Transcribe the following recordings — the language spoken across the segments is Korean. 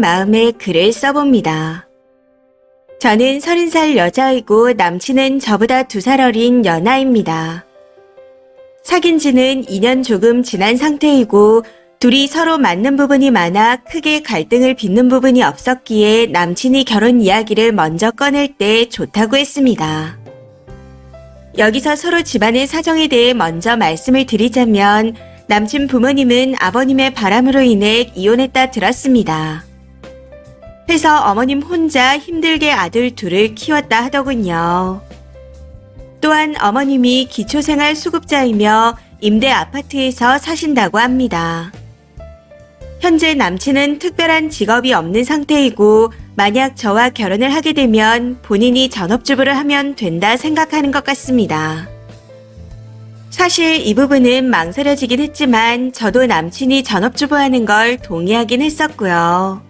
마음에 글을 써봅니다. 저는 30살 여자이고 남친은 저보다 2살 어린 연하입니다. 사귄 지는 2년 조금 지난 상태이고 둘이 서로 맞는 부분이 많아 크게 갈등을 빚는 부분이 없었기에 남친이 결혼 이야기를 먼저 꺼낼 때 좋다고 했습니다. 여기서 서로 집안의 사정에 대해 먼저 말씀을 드리자면 남친 부모님은 아버님의 바람으로 인해 이혼했다 들었습니다. 해서 어머님 혼자 힘들게 아들 둘을 키웠다 하더군요. 또한 어머님이 기초생활 수급자이며 임대 아파트에서 사신다고 합니다. 현재 남친은 특별한 직업이 없는 상태이고 만약 저와 결혼을 하게 되면 본인이 전업주부를 하면 된다 생각하는 것 같습니다. 사실 이 부분은 망설여지긴 했지만 저도 남친이 전업주부 하는 걸 동의하긴 했었고요.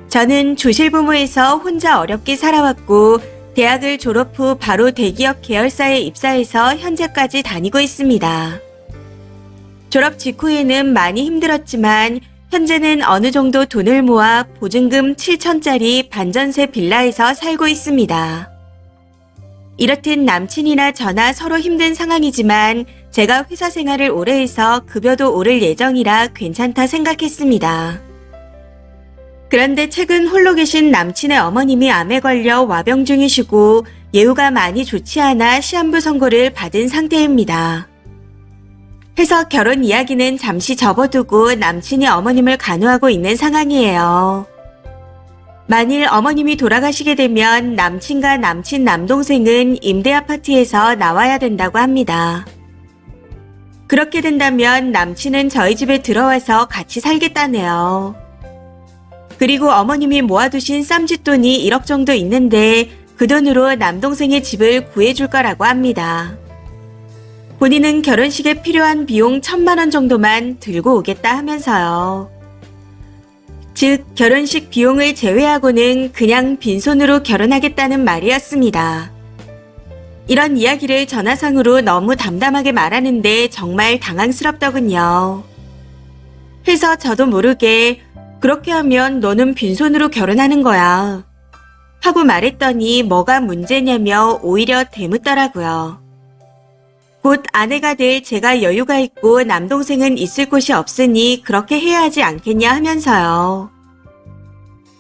저는 조실부모에서 혼자 어렵게 살아왔고 대학을 졸업 후 바로 대기업 계열사에 입사해서 현재까지 다니고 있습니다. 졸업 직후에는 많이 힘들었지만 현재는 어느 정도 돈을 모아 보증금 7천짜리 반전세 빌라에서 살고 있습니다. 이렇듯 남친이나 저나 서로 힘든 상황이지만 제가 회사 생활을 오래 해서 급여도 오를 예정이라 괜찮다 생각했습니다. 그런데 최근 홀로 계신 남친의 어머님이 암에 걸려 와병 중이시고 예후가 많이 좋지 않아 시한부 선고를 받은 상태입니다. 해서 결혼 이야기는 잠시 접어두고 남친이 어머님을 간호하고 있는 상황이에요. 만일 어머님이 돌아가시게 되면 남친과 남친 남동생은 임대 아파트에서 나와야 된다고 합니다. 그렇게 된다면 남친은 저희 집에 들어와서 같이 살겠다네요. 그리고 어머님이 모아두신 쌈짓돈이 1억 정도 있는데 그 돈으로 남동생의 집을 구해줄 거라고 합니다. 본인은 결혼식에 필요한 비용 1,000만 원 정도만 들고 오겠다 하면서요. 즉 결혼식 비용을 제외하고는 그냥 빈손으로 결혼하겠다는 말이었습니다. 이런 이야기를 전화상으로 너무 담담하게 말하는데 정말 당황스럽더군요. 해서 저도 모르게 그렇게 하면 너는 빈손으로 결혼하는 거야 하고 말했더니 뭐가 문제냐며 오히려 대묻더라고요. 곧 아내가 될 제가 여유가 있고 남동생은 있을 곳이 없으니 그렇게 해야 하지 않겠냐 하면서요.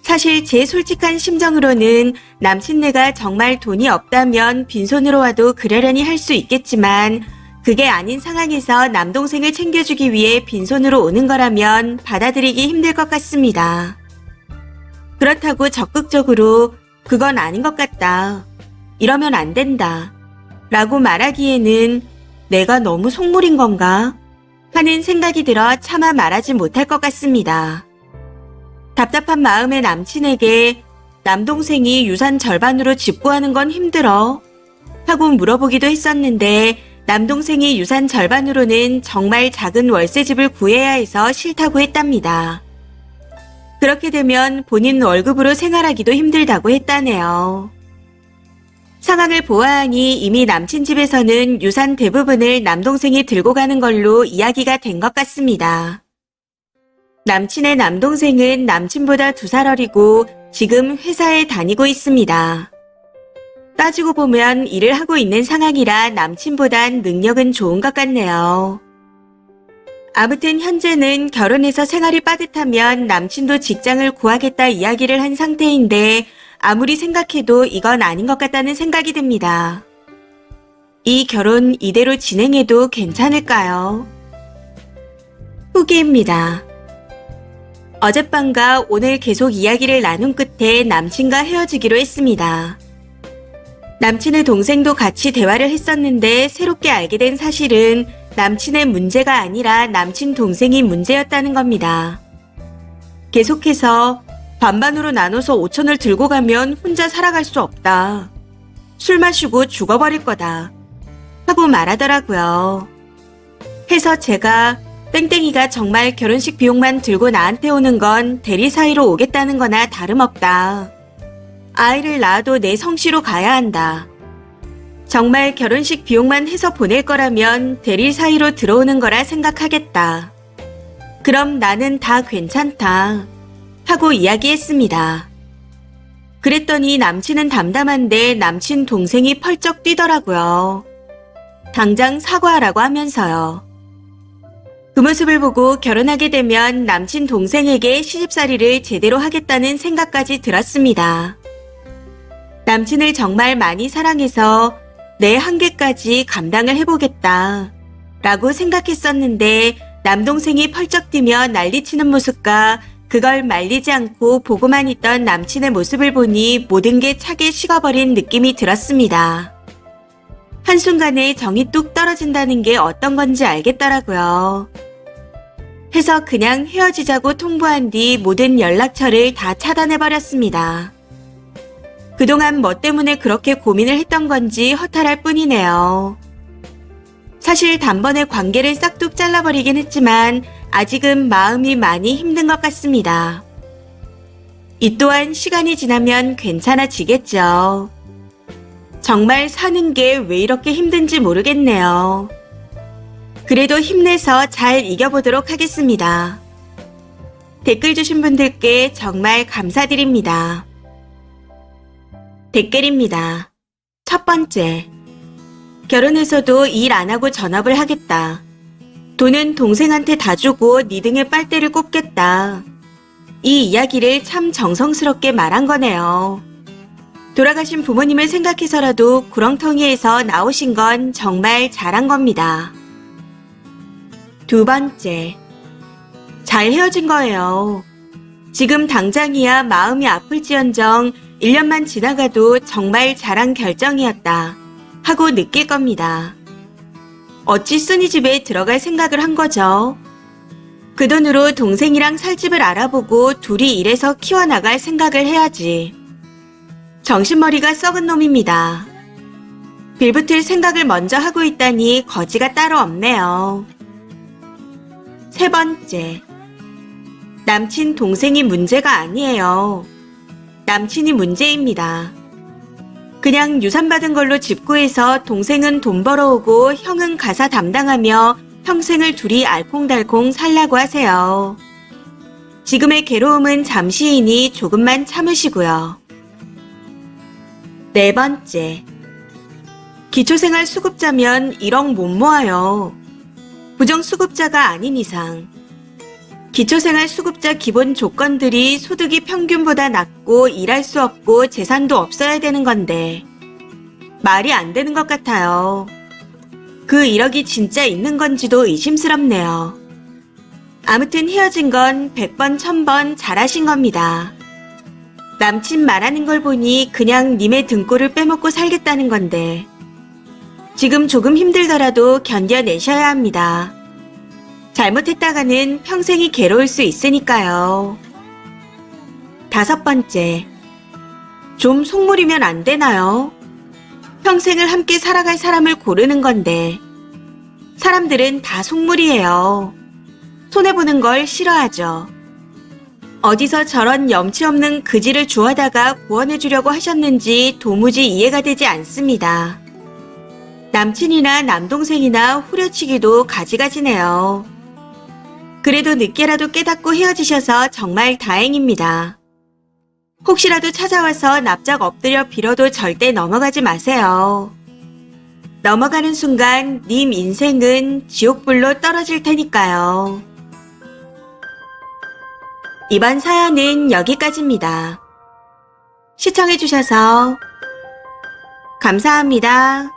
사실 제 솔직한 심정으로는 남친네가 정말 돈이 없다면 빈손으로 와도 그러려니 할 수 있겠지만 그게 아닌 상황에서 남동생을 챙겨주기 위해 빈손으로 오는 거라면 받아들이기 힘들 것 같습니다. 그렇다고 적극적으로 그건 아닌 것 같다. 이러면 안 된다. 라고 말하기에는 내가 너무 속물인 건가? 하는 생각이 들어 차마 말하지 못할 것 같습니다. 답답한 마음의 남친에게 남동생이 유산 절반으로 집 구하는 건 힘들어? 하고 물어보기도 했었는데 남동생이 유산 절반으로는 정말 작은 월세집을 구해야 해서 싫다고 했답니다. 그렇게 되면 본인 월급으로 생활하기도 힘들다고 했다네요. 상황을 보아하니 이미 남친 집에서는 유산 대부분을 남동생이 들고 가는 걸로 이야기가 된 것 같습니다. 남친의 남동생은 남친보다 2살 어리고 지금 회사에 다니고 있습니다. 따지고 보면 일을 하고 있는 상황이라 남친보단 능력은 좋은 것 같네요. 아무튼 현재는 결혼해서 생활이 빠듯하면 남친도 직장을 구하겠다 이야기를 한 상태인데 아무리 생각해도 이건 아닌 것 같다는 생각이 듭니다. 이 결혼 이대로 진행해도 괜찮을까요? 후기입니다. 어젯밤과 오늘 계속 이야기를 나눈 끝에 남친과 헤어지기로 했습니다. 남친의 동생도 같이 대화를 했었는데 새롭게 알게 된 사실은 남친의 문제가 아니라 남친 동생이 문제였다는 겁니다. 계속해서 반반으로 나눠서 5천을 들고 가면 혼자 살아갈 수 없다. 술 마시고 죽어버릴 거다. 하고 말하더라고요. 해서 제가 땡땡이가 정말 결혼식 비용만 들고 나한테 오는 건 대리 사이로 오겠다는 거나 다름없다. 아이를 낳아도 내 성씨로 가야 한다. 정말 결혼식 비용만 해서 보낼 거라면 대리 사이로 들어오는 거라 생각하겠다. 그럼 나는 다 괜찮다. 하고 이야기했습니다. 그랬더니 남친은 담담한데 남친 동생이 펄쩍 뛰더라고요. 당장 사과하라고 하면서요. 그 모습을 보고 결혼하게 되면 남친 동생에게 시집살이를 제대로 하겠다는 생각까지 들었습니다. 남친을 정말 많이 사랑해서 내 한계까지 감당을 해보겠다 라고 생각했었는데 남동생이 펄쩍 뛰며 난리치는 모습과 그걸 말리지 않고 보고만 있던 남친의 모습을 보니 모든 게 차게 식어버린 느낌이 들었습니다. 한순간에 정이 뚝 떨어진다는 게 어떤 건지 알겠더라고요. 해서 그냥 헤어지자고 통보한 뒤 모든 연락처를 다 차단해버렸습니다. 그동안 뭐 때문에 그렇게 고민을 했던 건지 허탈할 뿐이네요. 사실 단번에 관계를 싹둑 잘라버리긴 했지만 아직은 마음이 많이 힘든 것 같습니다. 이 또한 시간이 지나면 괜찮아지겠죠. 정말 사는 게 왜 이렇게 힘든지 모르겠네요. 그래도 힘내서 잘 이겨보도록 하겠습니다. 댓글 주신 분들께 정말 감사드립니다. 댓글입니다. 첫 번째. 결혼해서도 일 안 하고 전업을 하겠다. 돈은 동생한테 다 주고 네 등에 빨대를 꼽겠다. 이 이야기를 참 정성스럽게 말한 거네요. 돌아가신 부모님을 생각해서라도 구렁텅이에서 나오신 건 정말 잘한 겁니다. 두 번째. 잘 헤어진 거예요. 지금 당장이야 마음이 아플지언정 1년만 지나가도 정말 잘한 결정이었다 하고 느낄 겁니다. 어찌 순이 집에 들어갈 생각을 한 거죠? 그 돈으로 동생이랑 살 집을 알아보고 둘이 일해서 키워나갈 생각을 해야지. 정신머리가 썩은 놈입니다. 빌붙을 생각을 먼저 하고 있다니 거지가 따로 없네요. 세 번째. 남친 동생이 문제가 아니에요. 남친이 문제입니다. 그냥 유산 받은 걸로 집 구해서 동생은 돈 벌어오고 형은 가사 담당하며 평생을 둘이 알콩달콩 살라고 하세요. 지금의 괴로움은 잠시이니 조금만 참으시고요. 네 번째. 기초생활 수급자면 1억 못 모아요. 부정수급자가 아닌 이상. 기초생활 수급자 기본 조건들이 소득이 평균보다 낮고 일할 수 없고 재산도 없어야 되는 건데 말이 안 되는 것 같아요. 그 1억이 진짜 있는 건지도 의심스럽네요. 아무튼 헤어진 건 100번 1000번 잘하신 겁니다. 남친 말하는 걸 보니 그냥 님의 등골을 빼먹고 살겠다는 건데 지금 조금 힘들더라도 견뎌내셔야 합니다. 잘못했다가는 평생이 괴로울 수 있으니까요. 다섯 번째. 좀 속물이면 안 되나요? 평생을 함께 살아갈 사람을 고르는 건데 사람들은 다 속물이에요. 손해보는 걸 싫어하죠. 어디서 저런 염치 없는 그지를 주워다가 구원해주려고 하셨는지 도무지 이해가 되지 않습니다. 남친이나 남동생이나 후려치기도 가지가지네요. 그래도 늦게라도 깨닫고 헤어지셔서 정말 다행입니다. 혹시라도 찾아와서 납작 엎드려 빌어도 절대 넘어가지 마세요. 넘어가는 순간 님 인생은 지옥불로 떨어질 테니까요. 이번 사연은 여기까지입니다. 시청해주셔서 감사합니다.